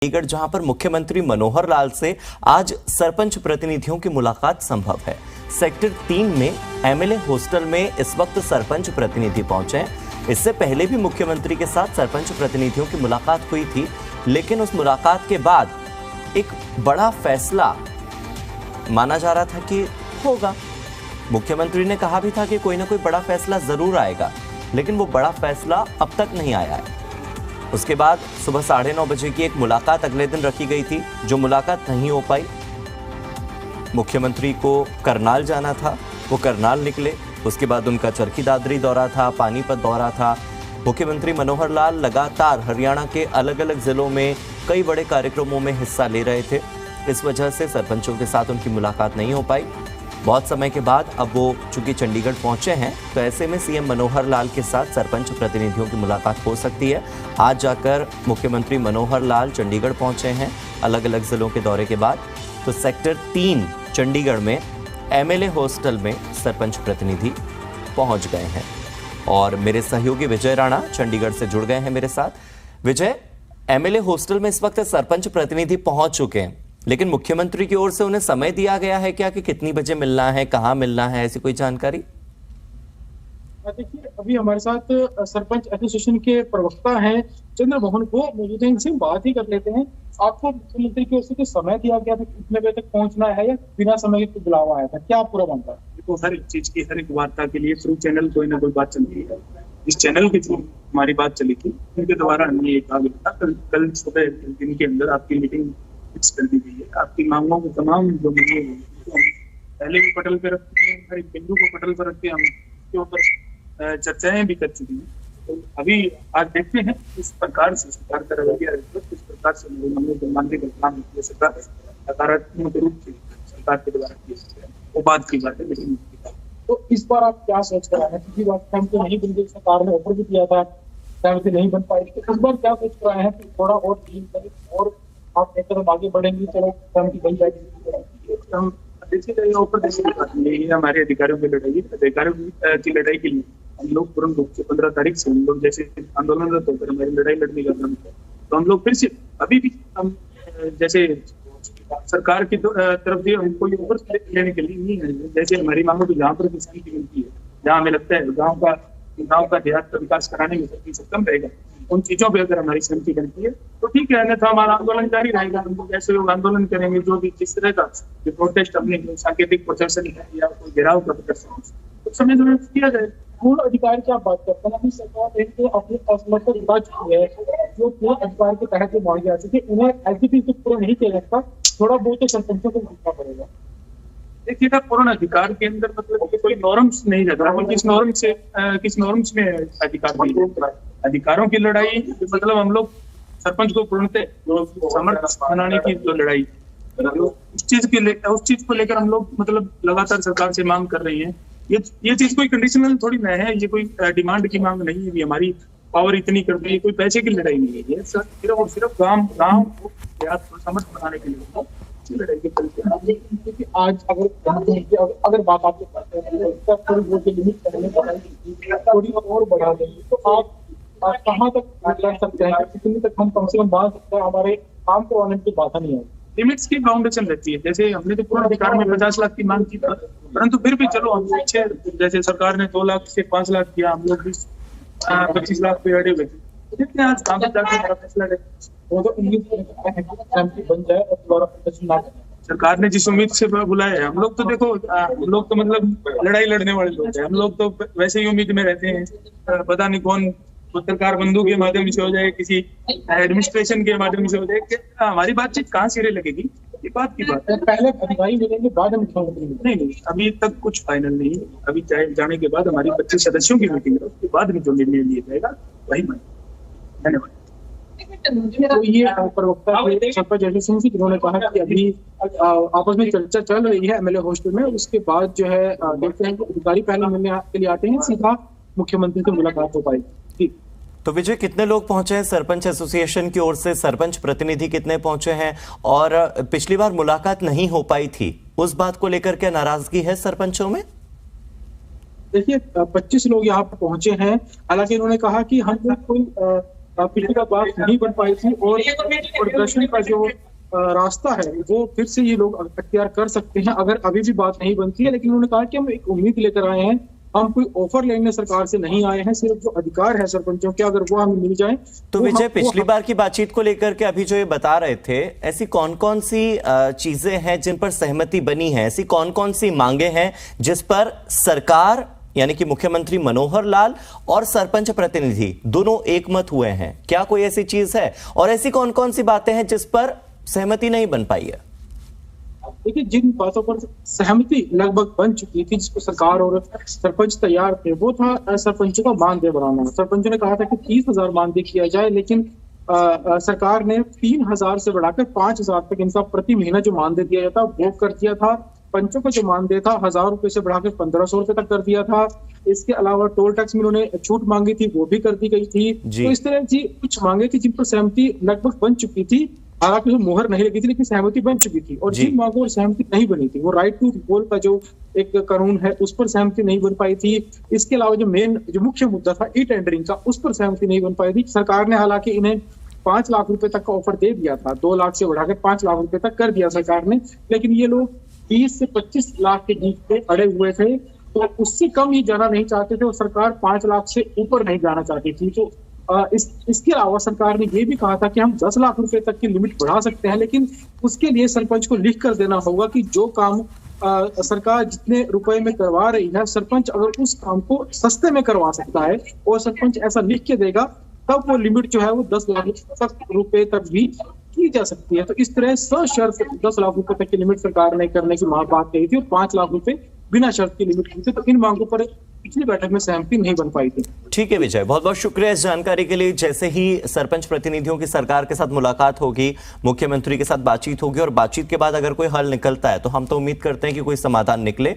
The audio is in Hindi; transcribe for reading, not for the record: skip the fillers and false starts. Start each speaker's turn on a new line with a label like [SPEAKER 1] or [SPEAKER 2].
[SPEAKER 1] चंडीगढ़ जहां पर मुख्यमंत्री मनोहर लाल से आज सरपंच प्रतिनिधियों की मुलाकात संभव है। सेक्टर 3 में एमएलए हॉस्टल में इस वक्त सरपंच प्रतिनिधि पहुंचे हैं। इससे पहले भी मुख्यमंत्री के साथ सरपंच प्रतिनिधियों की मुलाकात हुई थी, लेकिन उस मुलाकात के बाद एक बड़ा फैसला माना जा रहा था कि होगा। मुख्यमंत्री ने कहा भी था कि कोई ना कोई बड़ा फैसला जरूर आएगा, लेकिन वो बड़ा फैसला अब तक नहीं आया है। उसके बाद सुबह 9:30 बजे की एक मुलाकात अगले दिन रखी गई थी, जो मुलाकात नहीं हो पाई। मुख्यमंत्री को करनाल जाना था, वो करनाल निकले। उसके बाद उनका चरखी दादरी दौरा था, पानीपत दौरा था। मुख्यमंत्री मनोहर लाल लगातार हरियाणा के अलग अलग जिलों में कई बड़े कार्यक्रमों में हिस्सा ले रहे थे। इस वजह से सरपंचों के साथ उनकी मुलाकात नहीं हो पाई। बहुत समय के बाद अब वो चूंकि चंडीगढ़ पहुंचे हैं, तो ऐसे में सीएम मनोहर लाल के साथ सरपंच प्रतिनिधियों की मुलाकात हो सकती है। आज जाकर मुख्यमंत्री मनोहर लाल चंडीगढ़ पहुंचे हैं अलग अलग जिलों के दौरे के बाद। तो सेक्टर 3 चंडीगढ़ में एमएलए हॉस्टल में सरपंच प्रतिनिधि पहुंच गए हैं और मेरे सहयोगी विजय राणा चंडीगढ़ से जुड़ गए हैं मेरे साथ। विजय, एमएलए हॉस्टल में इस वक्त सरपंच प्रतिनिधि पहुंच चुके हैं, लेकिन मुख्यमंत्री की ओर से उन्हें समय दिया गया है क्या कि कितनी बजे मिलना है, कहां मिलना है, ऐसी कोई जानकारी?
[SPEAKER 2] देखिए, अभी हमारे साथ सरपंच एसोसिएशन के प्रवक्ता हैं चंद्र मोहन को मौजूद है, इनसे बात ही कर लेते हैं। आपको मुख्यमंत्री की ओर से समय दिया गया था कितने बजे तक पहुंचना है या बिना समय के बुलावा आया था, क्या पूरा बनता है?
[SPEAKER 3] देखो, हर एक चीज की, हर एक वार्ता के लिए थ्रू चैनल कोई ना कोई बात चलती है। इस चैनल के थ्रू हमारी बात चली थी, उनके द्वारा हमने ये कहा गया था कल सुबह दिन के अंदर आपकी मीटिंग फिक्स कर दी गई है। आपकी मांगों को तमाम जो मांगे पहले भी पटल पर रखते हैं, हर एक बिंदु को पटल पर रखते हैं, हम उसके ऊपर चर्चाएं भी कर चुकी हैं। तो अभी आज देखते हैं किस प्रकार से सरकार का रवैया, किस प्रकार से मांगों को मानने का काम सरकार सकारात्मक रूप से सरकार के द्वारा किया, वो बात की बात है। लेकिन
[SPEAKER 2] तो इस बार आप क्या सोच रहे हैं? क्योंकि बात टाइम तो नहीं बन गई, सरकार ने ऑफर भी किया था, टाइम से नहीं बन पाई, तो इस बार क्या सोच रहे हैं कि थोड़ा और डील करें और आप एक तरफ आगे बढ़ेंगे? चलो काम की बन जाएगी।
[SPEAKER 3] हम देखिए ऊपर देखिए, हमारे अधिकारियों की लड़ाई, अधिकारियों की लड़ाई के लिए हम लोग तुरंत रूप से 15 तारीख से हम लोग जैसे आंदोलनरत होकर हमारी लड़ाई लड़ने का काम है, तो हम लोग फिर से अभी भी हम जैसे सरकार की तरफ से हम कोई ऊपर लेने के लिए नहीं है। जैसे हमारी मांगों को जहाँ पर किसान की मिलती है, जहाँ हमें लगता है गाँव का देहात का विकास कराने में सक्षम रहेगा, उन चीजों पे अगर हमारी सहमति बनती है तो ठीक है, अन्यथा हमारा आंदोलन जारी रहेगा। हम लोग ऐसे लोग आंदोलन करेंगे जो भी जिस तरह का जो प्रोटेस्ट अपने सांकेतिक प्रदर्शन है या कोई घेराव का प्रदर्शन तो समय समय किया जाए।
[SPEAKER 2] मूल अधिकार की आप बात करते हैं, अभी सरकार अपने असमर्थ दिखा चुकी है। जो पूर्ण अधिकार के तहत जो मांगे आती थी उन्हें एलजीपी से पूरा नहीं किया जाता, थोड़ा बहुत तो सरपंचों को मानना पड़ेगा।
[SPEAKER 3] देखिए ना, पूर्ण अधिकार के अंदर मतलब कि कोई नॉर्म्स नहीं रहता, किस नॉर्म्स में अधिकार नहीं, अधिकारों की लड़ाई मतलब हम लोग सरपंच को पूर्णतः समर्थ बनाने की जो लड़ाई, उस चीज को लेकर हम लोग मतलब लगातार सरकार से मांग कर रही है। ये चीज कोई कंडीशनल थोड़ी ना है, ये कोई डिमांड की मांग नहीं है। हमारी पावर इतनी कर दी, कोई पैसे की लड़ाई नहीं है, ये सिर्फ और सिर्फ गाँव को समर्थ बनाने के लिए लड़ाई के चलते।
[SPEAKER 2] आज अगर बात आपको थोड़ी और बढ़ा देंगे तो आप कहाँ तक लड़ सकते हैं, कितने तक हम कम से कम बांध सकते हैं, हमारे काम करवाने की बात नहीं है।
[SPEAKER 3] लिमिट्स की बाउंडेशन रहती है। जैसे हमने तो पूर्ण अधिकार में 50 लाख की मांग की, परंतु फिर भी चलो हम पीछे, जैसे सरकार ने 2 लाख से 5 लाख किया, हम लोग भी 25 लाख पे अड़े हुए थे। देखते हैं आज काम जाकर हमारा फैसला
[SPEAKER 2] वो तो उम्मीद बन जाए और दोबारा प्रदर्शन ना करें।
[SPEAKER 3] सरकार ने जिस उम्मीद से बुलाया है, हम लोग तो देखो, हम लोग तो मतलब लड़ाई लड़ने वाले लोग हैं। हम लोग तो वैसे ही उम्मीद में रहते हैं, पता नहीं कौन पत्रकार बंधु के माध्यम से हो जाए, किसी एडमिनिस्ट्रेशन के माध्यम से हो जाए, हमारी बातचीत कहाँ सिरे लगेगी, ये बात की बात है।
[SPEAKER 2] पहले अधिकारी मिलेंगे, बाद में मुख्यमंत्री
[SPEAKER 3] नहीं, अभी तक कुछ फाइनल नहीं है। अभी जाने के बाद हमारी 25 सदस्यों की मीटिंग है, उसके बाद में जो निर्णय लिया जाएगा वही मानेगा। धन्यवाद।
[SPEAKER 2] तो ये प्रवक्ता सरपंच एसोसिएशन से जिन्होंने कहा कि अभी आपस में चर्चा चल रही है एमएलए हॉस्टल में, उसके बाद जो है देखते हैं कि अधिकारी पहले मिलने के लिए आते हैं, सीधा मुख्यमंत्री से मुलाकात हो पाएगी।
[SPEAKER 1] तो विजय, कितने लोग पहुंचे हैं सरपंच एसोसिएशन की ओर से? सरपंच प्रतिनिधि कितने पहुंचे हैं? और पिछली बार मुलाकात नहीं हो पाई थी, उस बात को लेकर क्या नाराजगी है सरपंचों में?
[SPEAKER 2] देखिए, 25 लोग यहाँ पर पहुंचे हैं। हालांकि उन्होंने कहा कि हम कोई पिछली बार नहीं बन पाई थी, और प्रदर्शन का जो रास्ता है वो फिर से ये लोग अख्तियार कर सकते हैं अगर अभी भी बात नहीं बनती है। लेकिन उन्होंने कहा कि हम एक उम्मीद लेकर आए हैं, हम कोई ऑफर लेने सरकार से नहीं आए हैं, सिर्फ जो अधिकार है सरपंचों के अगर वो हमें मिल जाए।
[SPEAKER 1] तो विजय, पिछली बार की बातचीत को लेकर के अभी जो ये बता रहे थे, ऐसी कौन कौन सी चीजें हैं जिन पर सहमति बनी है, ऐसी कौन कौन सी मांगे हैं जिस पर सरकार यानी कि मुख्यमंत्री मनोहर लाल और सरपंच प्रतिनिधि दोनों एकमत हुए हैं? क्या कोई ऐसी चीज है, और ऐसी कौन कौन सी बातें हैं जिस पर सहमति नहीं बन पाई है?
[SPEAKER 2] देखिए, जिन बातों पर सहमति लगभग बन चुकी थी, जिसको सरकार और सरपंच तैयार थे, वो था सरपंचों का मानदेय बढ़ाना। सरपंचों ने कहा था कि 30,000 मानदेय किया जाए, लेकिन सरकार ने 3,000 से बढ़ाकर 5,000 तक इनका प्रति महीना जो मानदेय दिया जाता वो कर दिया था। पंचों का जो मानदेय था 1,000 रुपए से बढ़ाकर 1,500 रुपए तक कर दिया था। इसके अलावा टोल टैक्स में उन्होंने छूट मांगी थी, वो भी कर दी गई थी। तो इस तरह की कुछ मांगे थी जिन पर सहमति लगभग बन चुकी थी, हालांकि मुहर नहीं लगी थी, लेकिन सहमति बन चुकी थी। और जिन मांगों पर सहमति नहीं बनी थी, वो राइट टू रिकॉल का जो एक कानून है उस पर सहमति नहीं बन पाई थी। इसके अलावा जो मुख्य मुद्दा था ई टेंडरिंग का, उस पर सहमति नहीं बन पाई थी। सरकार ने हालांकि इन्हें 5 लाख रुपए तक का ऑफर दे दिया था, 2 लाख से बढ़ाकर 5 लाख रुपए तक कर दिया सरकार ने, लेकिन ये लोग 20 से 25 लाख के बीच पे अड़े हुए थे। तो उससे कम ही जाना नहीं चाहते थे, और सरकार 5 लाख से ऊपर नहीं जाना चाहती थी। तो इसके अलावा सरकार ने ये भी कहा था कि हम 10 लाख रुपए तक की लिमिट बढ़ा सकते हैं, लेकिन उसके लिए सरपंच को लिख कर देना होगा कि जो काम सरकार जितने रुपए में करवा रही है, सरपंच अगर उस काम को सस्ते में करवा सकता है और सरपंच ऐसा लिख के देगा, तब वो लिमिट जो है वो 10 लाख रुपए तक भी की जा सकती है। तो इस तरह सशर्त 10 लाख रुपए तक की लिमिट सरकार ने करने की बात कही थी, और 5 लाख रुपए बिना शर्त की लिमिट की थी। तो इन मांगों पर पिछली बैठक में सहमति नहीं बन पाई थी।
[SPEAKER 1] ठीक है विजय, बहुत बहुत शुक्रिया इस जानकारी के लिए। जैसे ही सरपंच प्रतिनिधियों की सरकार के साथ मुलाकात होगी, मुख्यमंत्री के साथ बातचीत होगी, और बातचीत के बाद अगर कोई हल निकलता है तो हम तो उम्मीद करते हैं कि कोई समाधान निकले।